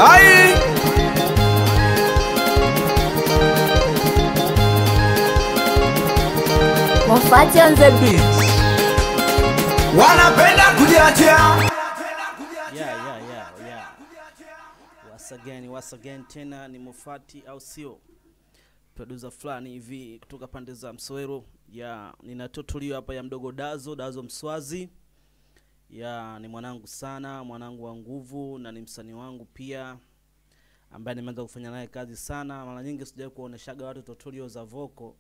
Ai Mofati on the beat. wanapenda kujiachia. Yeah. Once again tena ni Mofati au sio? Producer fulani hivi kutoka pande za Msowero. Nina tutorial hapa ya mdogo Dazo Mswazi. Ni mwanangu sana, mwanangu wa nguvu na ni msanii wangu pia ambaye nimeanza kufanya naye kazi sana. Mara nyingi sijawahi kuoneshaga watu tutorial za vocal.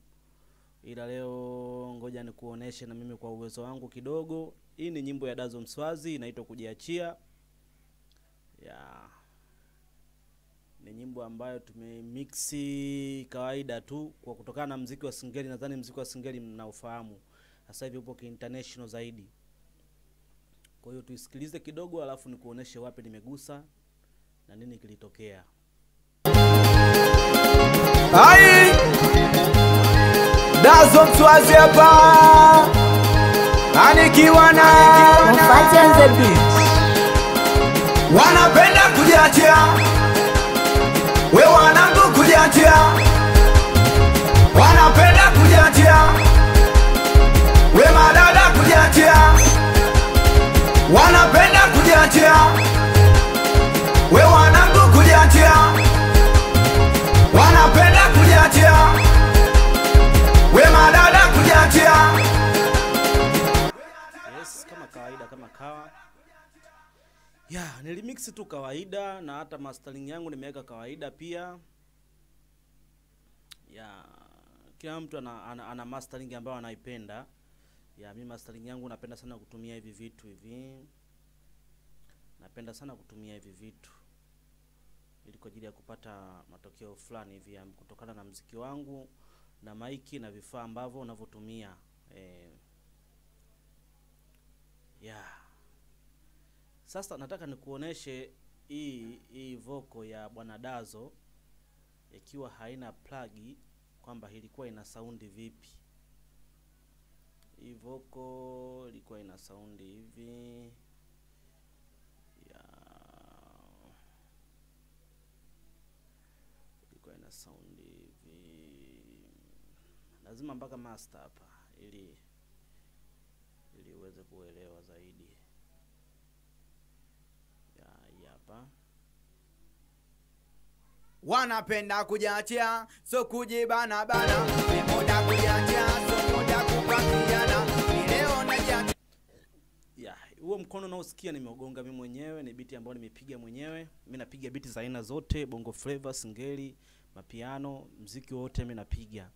Ila leo ngoja nikuoneshe na mimi kwa uwezo wangu kidogo. Hii ni nyimbo ya Dazo Mswazi inaitwa Kujiachia. Ni nyimbo ambayo tumemixi kawaida tu kwa kutokana na muziki wa singeli. Nadhani muziki wa singeli mnaufahamu. Sasa hivi upo international zaidi. Kwa hiyo tuisikilize kidogo alafu nikuoneshe wapi nimegusa na nini kilitokea. Ai Dazo Mswazi hapa anikiwa na Mofati on the beat. wanapenda kujiachia. We wanangu kujiachia. Wanapenda kujiachia. We madada kujiachia. Wanapenda kujiachia. We wanangu kujiachia. Wanapenda kujiachia. We madada kujiachia. Yes, kama kawaida kama kawa. Nilimix tu kawaida na hata mastering yangu nimeweka kawaida pia. Kila mtu ana mastering ambayo anaipenda. Mimi mastering yangu napenda sana kutumia hivi vitu hivi. Napenda sana kutumia hivi vitu ili kwa ajili ya kupata matokeo fulani hivi kutokana na muziki wangu na maiki na vifaa ambavyo unavyotumia. Sasa nataka nikuoneshe hii vocal ya Bwana Dazo ikiwa haina plug kwamba ilikuwa ina saundi vipi. Hii vocal ilikuwa ina saundi hivi. Ilikuwa ina saundi hivi. Lazima mpaka master hapa ili uweze kuelewa zaidi. Hapa Wanapenda kujiachia, so kujibana bana. Ni muda kujiachia, so muda kupakiana. Ni leo najiachia. Huo mkono unaosikia nimegonga mimi mwenyewe, ni beat ambayo nimepiga mwenyewe. Mimi napiga beat za aina zote, bongo flavor, singeli, mapiano, muziki wote mimi napiga.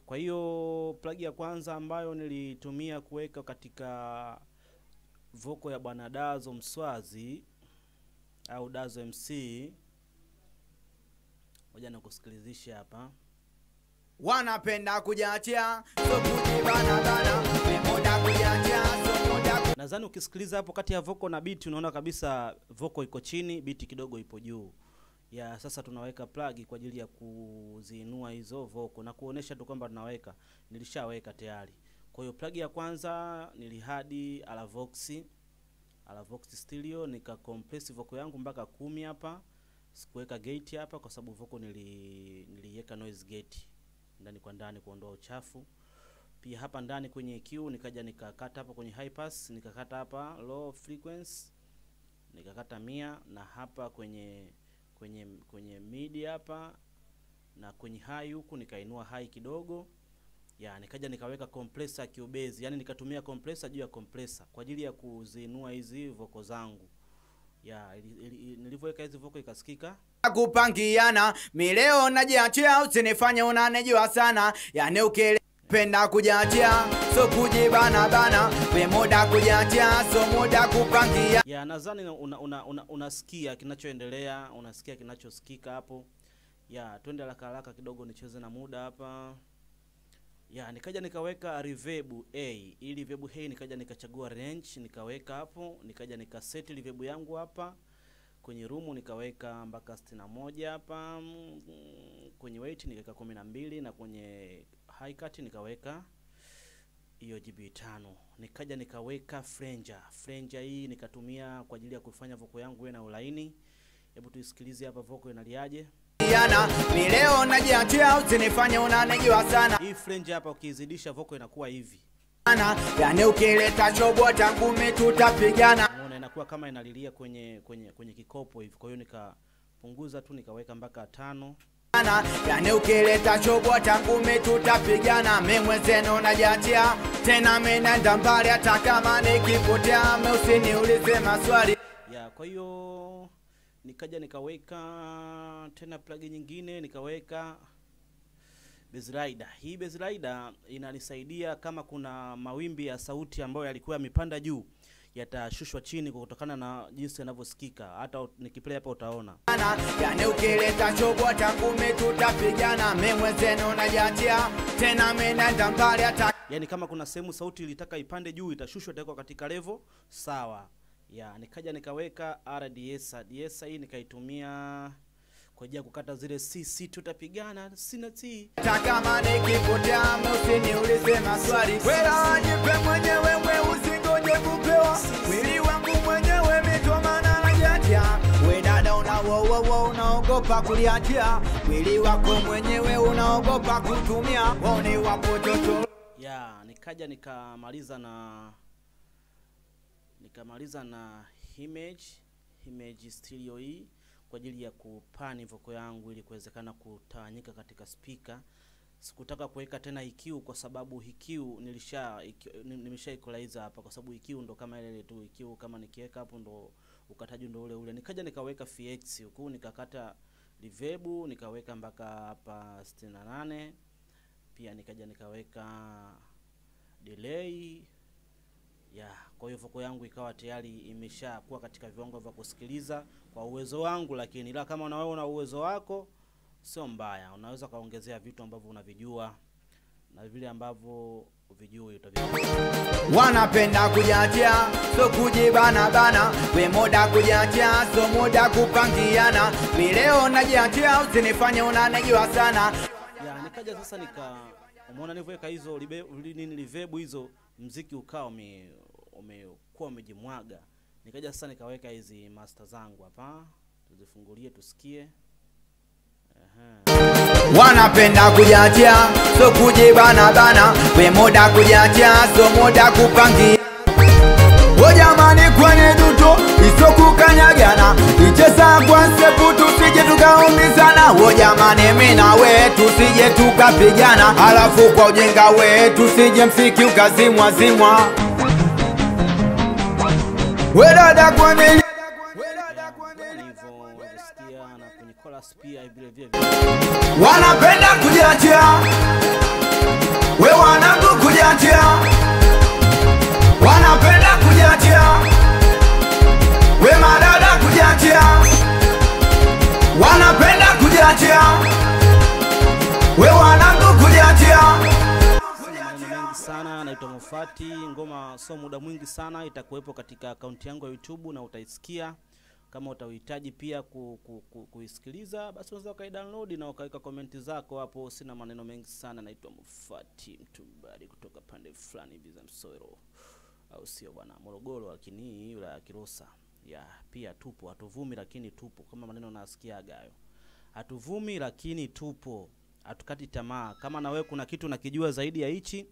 Kwa hiyo plug ya kwanza ambayo nilitumia kuweka katika vocal ya Bwana Dazo Mswazi au Dazo MC, ngoja nikusikilizishe hapa. Wanapenda kujiachia, so kujibana bana. Ni muda kujiachia, so muda Nadhani ukisikiliza hapo kati ya vocal na beat unaona kabisa vocal iko chini, beat kidogo ipo juu. Sasa tunaweka plug kwa ajili ya kuziinua hizo vocal na kuonesha tu kwamba tunaweka. Nilishaweka tayari. Kwa hiyo plug ya kwanza nilihadi Alavox stereo, nika compress vocal yangu mpaka 10 hapa. Sikuweka gate hapa kwa sababu vocal niliweka noise gate ndani kwa ndani kuondoa uchafu. Pia hapa ndani kwenye EQ nikaja nikakata hapa kwenye high pass, nikakata hapa low frequency, nikakata 100 na hapa kwenye mid hapa na kwenye high huku nikainua high kidogo. Nikaja nikaweka compressor Cubase, yani nikatumia compressor juu ya compressor kwa ajili ya kuziinua hizi vocal zangu. Nilivyoweka hizi vocal ikasikika kupangiana. Mi leo najiachia, usinifanye unanijua sana. Yani ukipenda kujiachia, so kujibana bana. We muda kujiachia, so muda kupangia. Nadhani unasikia kinachoendelea, unasikia kinachosikika hapo. Twende haraka kidogo nicheze na muda hapa. Nikaja nikaweka reverb A. Ili reverb A nikaja nikachagua range nikaweka hapo, nikaja nikaset reverb yangu hapa. Kwenye room nikaweka mpaka 61 hapa. Kwenye weight nikaweka 12 na kwenye high cut nikaweka hiyo GB5. Nikaja nikaweka flanger hii nikatumia kwa ajili ya kufanya vocal yangu iwe na ulaini. Hebu tuisikilize hapa vocal inaliaje. Yana mileo najiachia usinifanye unanijua sana. Hii flange hapa ukizidisha vocal inakuwa hivi. Yani ukileta chobo tangu mimi tutapigana. Unaona inakuwa kama inalilia kwenye kikopo hivi. Kwa hiyo nikapunguza tu nikaweka mpaka 5. Yani ukileta chobo tangu mimi tutapigana. Mimi mwenzenu najiachia tena mimi naenda mbali hata kama nikipotea mimi usiniulize maswali. Ya kwa hiyo nikaja nikaweka tena plug nyingine nikaweka bass rider. Hii bass rider inanisaidia kama kuna mawimbi ya sauti ambayo yalikuwa yamepanda juu yatashushwa chini kutokana na jinsi yanavyosikika. Hata nikiplay hapa utaona. Yani ukileta chobo tangu mimi tutapigana. Mimi mwenzenu najiachia tena mimi naenda mbali hata. Yani kama kuna sehemu sauti ilitaka ipande juu itashushwa itawekwa katika level sawa. Ya nikaja nikaweka RDS. RDS hii nikaitumia kwa ajili ya kukata zile CC tutapigana sina T. Kama nikipotea usiniulize maswali. Wewe nipe mwenyewe wewe usingoje kupewa. Mwili wangu mwenyewe mitomana najiachia. Wewe dada unaogopa kuliachia. Mwili wako mwenyewe unaogopa kutumia. Wone wapo toto. Ya nikaja nikamaliza na image stereo hii kwa ajili ya kupani vocal yangu ili kuwezekana kutawanyika katika speaker. Sikutaka kuweka tena EQ kwa sababu EQ nimesha equalizer hapa kwa sababu EQ ndo kama ile tu EQ kama nikiweka hapo ndo ukataji ndo ule. Nikaja nikaweka FX huku nikakata reverb nikaweka mpaka hapa 68. Pia nikaja nikaweka delay. Ya, kwa hiyo vocal yangu ikawa tayari imeshakuwa katika viwango vya kusikiliza kwa uwezo wangu, lakini ila kama na wewe una uwezo wako sio mbaya. Unaweza kaongezea vitu ambavyo unavijua na vile ambavyo uvijui utavijua. Wanapenda kujiachia so kujibana bana. We moda kujiachia so moda kupangiana. Mileo najiachia usinifanye unanijua sana. Ya, nikaja sasa umeona nilivyoweka hizo reverb hizo muziki ukao umekuwa umejimwaga. Nikaja sasa nikaweka hizi master zangu hapa. Tuzifungulie tusikie. Wanapenda kujiachia so kujibana bana. We moda kujiachia so moda kupangia. O jamani kwenye duto iso kukanyagana. Icheza kwa sepu tusije tukaumizana. O jamani mimi na we tusije tukapigana. Alafu kwa ujinga we tusije msiki ukazimwa zimwa. We dada kwenye Hivyo na kwenye chorus pia vile. wanapenda kujiachia. We wanangu kujiachia. Wanapenda kujiachia. We madada kujiachia. Wanapenda kujiachia. We wanangu kujiachia. Mengi sana naitwa Mofati. Ngoma so muda mwingi sana itakuwepo katika akaunti yangu ya YouTube na utaisikia. Kama utahitaji pia kuisikiliza basi unaweza ukaidownload na ukaweka comment zako hapo. Sina maneno mengi sana. Naitwa Mofati Mtumbadi kutoka pande fulani hivi za Msoro au sio bwana, Morogoro, lakini yule ya Kilosa. Ya pia tupo, hatuvumi lakini tupo, kama maneno nasikiaga hayo. Hatuvumi lakini tupo, hatukati tamaa. Kama na wewe kuna kitu unakijua zaidi ya hichi,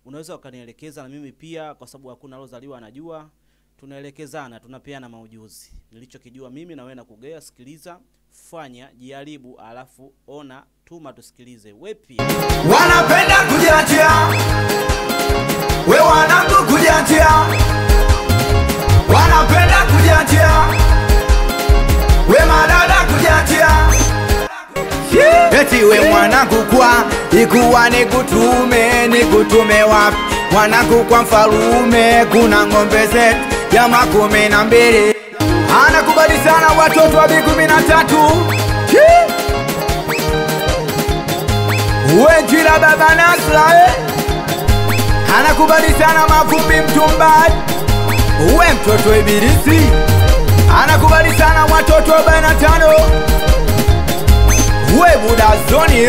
unaweza ukanielekeza na mimi pia, kwa sababu hakuna alozaliwa anajua. Tunaelekezana, tunapeana maujuzi. Nilichokijua mimi na wewe nakugea, sikiliza, fanya, jaribu, alafu ona, tuma tusikilize. Wewe pia wanapenda kujiachia. We wanangu kujiachia. Wanapenda kujiachia. We madada kujiachia. Eti we mwanangu kwa ikuwa nikutume wapi. Mwanangu kwa Mfalume kuna ng'ombe zetu ya 12. Anakubali sana watoto wa B13. We jila baba Nasra anakubali sana Mavumbi Mtumbadi. We mtoto Ibilisi anakubali sana watoto wa 45. We Buda Zoni